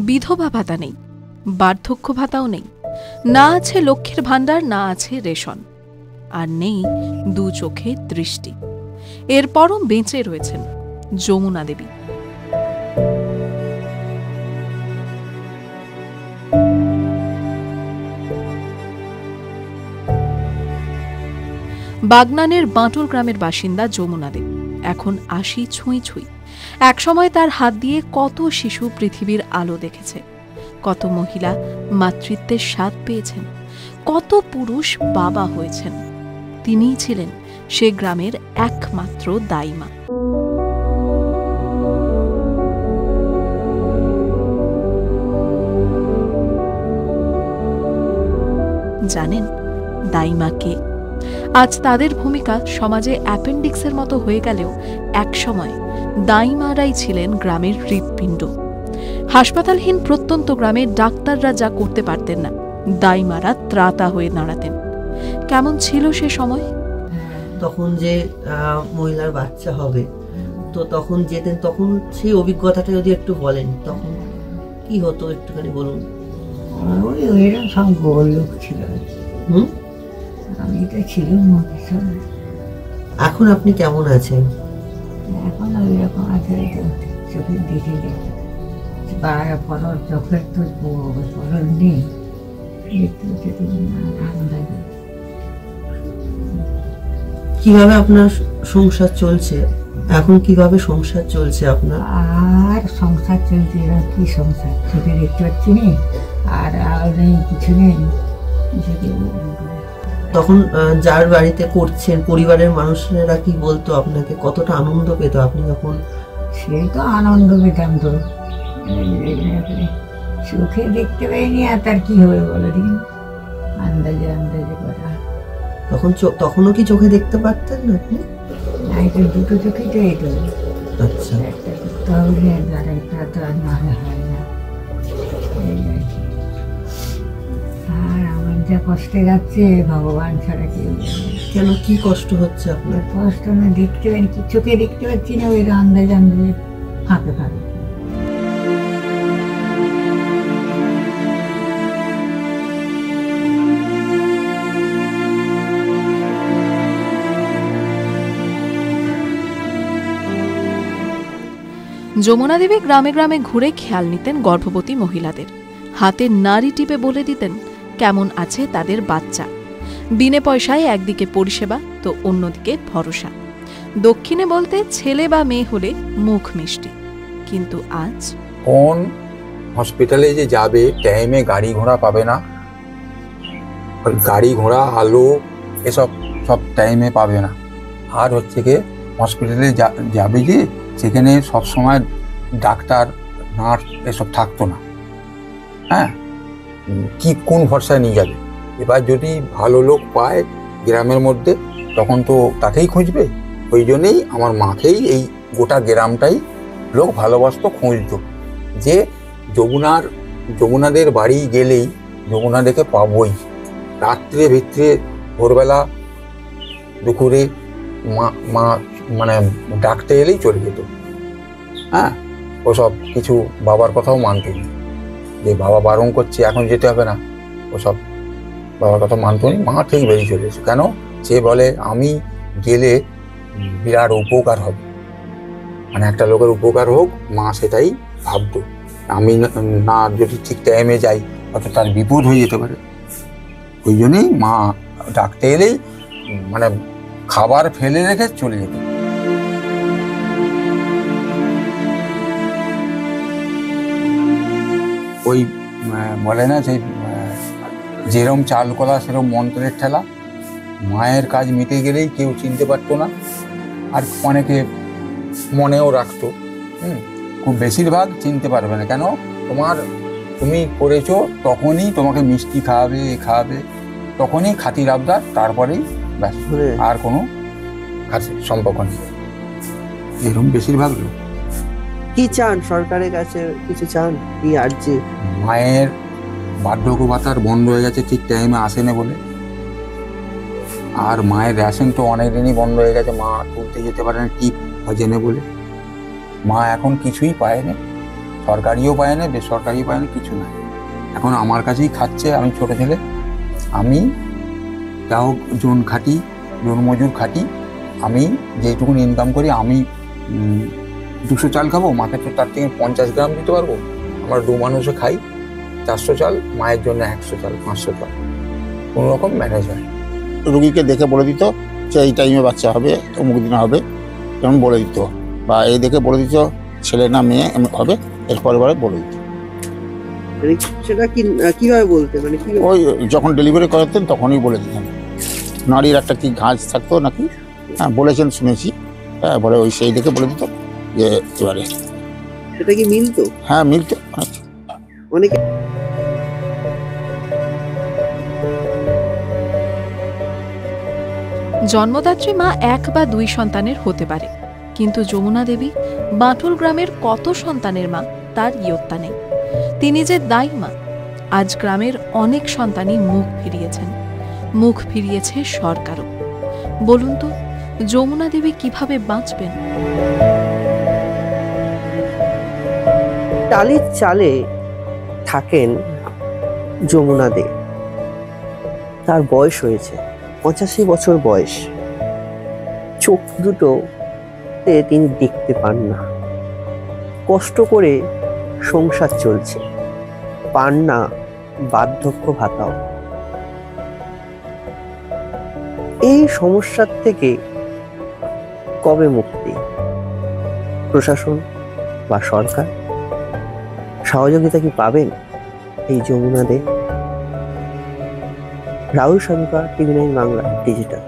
বিধবা ভাতা নেই, বার্ধক্য ভাতাও নেই, না আছে লক্ষ্মীর ভাণ্ডার, না আছে রেশন, আর নেই দু চোখে দৃষ্টি। এরপরও বেঁচে রয়েছেন যমুনা দেবী। বাগনানের বাঁটুল গ্রামের বাসিন্দা যমুনা দেবী এখন ৮০ ছুঁই ছুঁই। একসময় তার হাত দিয়ে কত শিশু পৃথিবীর আলো দেখেছে, কত মহিলা মাতৃত্বের স্বাদ পেয়েছেন, কত পুরুষ বাবা হয়েছেন। তিনিই ছিলেন সে গ্রামের একমাত্র দাইমা। জানেন দাইমা কে? আজ তাদের ভূমিকা সমাজে অ্যাপেন্ডিক্সের মতো হয়ে গেলেও একসময় দাইমারাই ছিলেন গ্রামের হৃৎপিণ্ড। হাসপাতালহীন প্রত্যন্ত গ্রামে ডাক্তাররা যা করতে পারতেন না, দাইমারা ত্রাতা হয়ে দাঁড়াতেন। কেমন ছিল সে সময়? তখন যে মহিলার বাচ্চা হবে, তো তখন যেতেন, তখন সেই অভিজ্ঞতাটা যদি একটু বলেন, তখন কি হতো একটুখানি বলুন। ওইরকম সব গোল লোক ছিল। আমি তো ছিলাম। এখন আপনি কেমন আছেন? এখন ওই রকম আছে, চোখের দেখে চোখের তো ফলন নেই। কিভাবে আপনার সংসার চলছে এখন? কিভাবে সংসার চলছে আপনার? আর সংসার চলছে, কি সংসার, চোখে দেখতে পাচ্ছি না, আর নেই, কিছু নেই। তখন যার বাড়িতে করছেন পরিবারের মানুষেরা কি বলতো আপনাকে? কতটা আনন্দ পেত আপনি যখন? সে তো আনন্দ পেতাম, তো চোখে দেখতে পাইনি, আর তার কি হবে বলো দিন, আন্দাজে আন্দাজে করা। তখনও কি চোখে দেখতে পারতেন না আপনি? দুটো চোখে তো এই তো। আচ্ছা, একটা করতে হবে, আর একটা তো আর না হয় না। আর আমার যা কষ্টে যাচ্ছে ভগবান ছাড়া কেউ জানে। কেন, কি কষ্ট হচ্ছে আপনার? কষ্ট না দেখতে পাই, কি চোখে দেখতে পাচ্ছি না, ওই আন্দাজে আন্দাজে ফাঁকে ফাঁকে। যমুনা দেবী গ্রামে গ্রামে ঘুরে খেয়াল নিতেন গর্ভবতী মহিলাদের, হাতে নাড়ি টিপে বলে দিতেন কেমন আছে তাদের বাচ্চা। বিনে পয়সায় একদিকে পরিষেবা তো অন্যদিকে ভরসা। দক্ষিণে বলতে ছেলে বা মেয়ে হলে মুখ মিষ্টি। কিন্তু আজ কোন হসপিটালে যে যাবে, টাইমে গাড়ি ঘোড়া পাবে না, গাড়ি ঘোড়া আলো এসব সব টাইমে পাবে না। আর হচ্ছে কি হসপিটালে যাবে যে, সেখানে সবসময় ডাক্তার নার্স এসব থাকতো না। হ্যাঁ, কি কোন ভরসায় নিয়ে যাবে? এবার যদি ভালো লোক পায় গ্রামের মধ্যে, তখন তো তাকেই খুঁজবে। ওই জন্যেই আমার মাকেই এই গোটা গ্রামটাই লোক ভালোবাসতো, খুঁজতো যে যমুনাদের বাড়ি গেলেই যমুনা দেখে পাবই। রাত্রে ভিতরে ভোরবেলা দুপুরে মা মানে ডাকতে এলেই চলে যেত। হ্যাঁ, ওসব কিছু বাবার কথাও মানত না, যে বাবা বারণ করছে এখন যেতে হবে না, ওসব বাবার কথা মানত নি। মা ঠিক বেরিয়ে চলে এসে, কেন সে বলে আমি গেলে বিরাট উপকার হবে, মানে একটা লোকের উপকার হোক, মা সেটাই ভাবতো। আমি না যদি ঠিক টাইমে যাই, হয়তো তার বিপদ হয়ে যেতে পারে। ওই জন্যই মা ডাকতে এলেই মানে খাবার ফেলে রেখে চলে যেত। ওই বলে না, সেই যেরম চাল কলা সেরম মন্ত্রের ঠেলা। মায়ের কাজ মিটে গেলেই কেউ চিনতে পারতো না, আর অনেকে মনেও রাখতো। খুব বেশিরভাগ চিনতে পারবে না, কেন তুমি করেছো, তখনই তোমাকে মিষ্টি খাওয়াবে, তখনই খাতির আবদার, তারপরেই ব্যাস, আর কোনো সম্পর্ক নেই। এরকম বেশিরভাগ লোক। কি চান সরকারের কাছে? কিছু চান কি? আর্জি মায়ের বার্ধক্য ভাতার বন্ধ হয়ে গেছে, ঠিক টাইমে আসে না বলে। আর মায়ের রেশন তো অনেক দিনই বন্ধ হয়ে গেছে, মা তুলতে যেতে পারে না টিপ জেনে বলে। মা এখন কিছুই পায় না, সরকারিও পায় না, বেসরকারিও পায় না, কিছু নাই। এখন আমার কাছেই খাচ্ছে। আমি ছোট ছেলে, আমি যা হোক জন খাটি, জন মজুর খাটি। আমি যেটুকু ইনকাম করি, আমি 200 চাল খাবো, মাকে তো তার থেকে 50 গ্রাম দিতে পারবো। আমরা 2 মানুষে খাই, 400 চাল, মায়ের জন্য 100 চাল, 500 চাল, কোনো রকম ম্যানেজ হয়। রুগীকে দেখে বলে দিত যে এই টাইমে বাচ্চা হবে, অমুক দিন হবে, যেমন বলে দিত, বা এই দেখে বলে দিত ছেলে না মেয়ে হবে, এরপরে বলে দিত। সেটা কিভাবে বলতে, মানে কি? ওই যখন ডেলিভারি করাতেন তখনই বলে দিতেন। নারীর একটা কি ঘাঁজ থাকতো নাকি, হ্যাঁ বলেছেন, শুনেছি। হ্যাঁ, বলে ওই সেই দেখে বলে দিত যে এবারে। সেটা কি মিলতো? হ্যাঁ, মিলতো অনেকে। জন্মদাত্রী মা 1 বা 2 সন্তানের হতে পারে, কিন্তু যমুনা দেবী বাঁটুল গ্রামের কত সন্তানের মা তার ইয়ত্তা নেই। তিনি যে দাইমা, আজ গ্রামের অনেক সন্তানই মুখ ফিরিয়েছেন, মুখ ফিরিয়েছে সরকারও। বলুন তো, যমুনা দেবী কিভাবে বাঁচবেন? টালির চালে থাকেন যমুনা দে। তার বয়স হয়েছে 85 বছর বয়স। চোখ দুটোতে তিনি দেখতে পান না। কষ্ট করে সংসার চলছে, পান না বার্ধক্য ভাতাও। এই সমস্যার থেকে কবে মুক্তি? প্রশাসন বা সরকার সহযোগিতা কি পাবেন এই যমুনা দে? Rahul সাধুকা, TV9 Bangla digital.